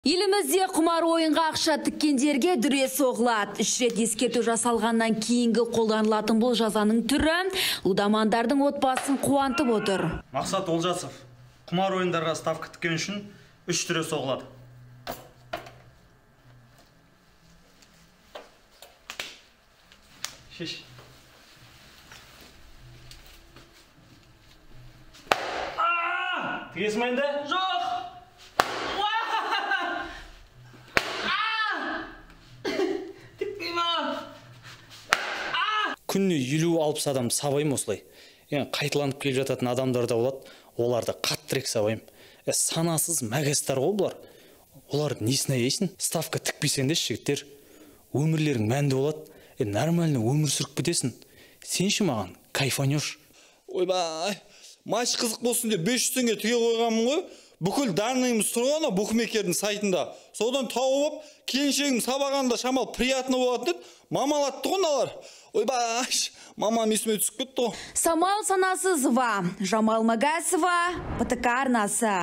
Елімізде құмар ойынға ақша тіккендерге дүре соғылады. 3 рет ескерту жасалғаннан кейінгі қолданылатын бұл жазаның түрі лудамандардың отбасын қуантып отыр. Мақсат Олжасов, құмар ойындарға ставка тіккен үшін 3 дүре соғылады. Шеш. Тігесің ме енді? Жоқ! Күніне 50-60 адам сабайым осылай. Қайталанып келіп жататын адамдар да болады. Оларды қаттырек сабайым. Санасыз мәгестер ғой бұлар. Олар несіне ейсін? Ставка тікпесен де жігіттер. Өмірлерің мәнді болады. Нормально өмір сүріп кетесің. Сен ше маған кайфанешь. Ойбай, матч қызық болсын деп 500 теңге тіге қойғанмын ғой. Бүкіл данныйымыз тұрғаны букмекердің сайтында. Содан тауып, келіншегім сабағанда шамал приятно болады деді. Мамалатты ғой налар. Ойбай, мамам есіме түсіп кетті ғой. Самал Санасызова, Жамал Магасова, ПТК арнасы.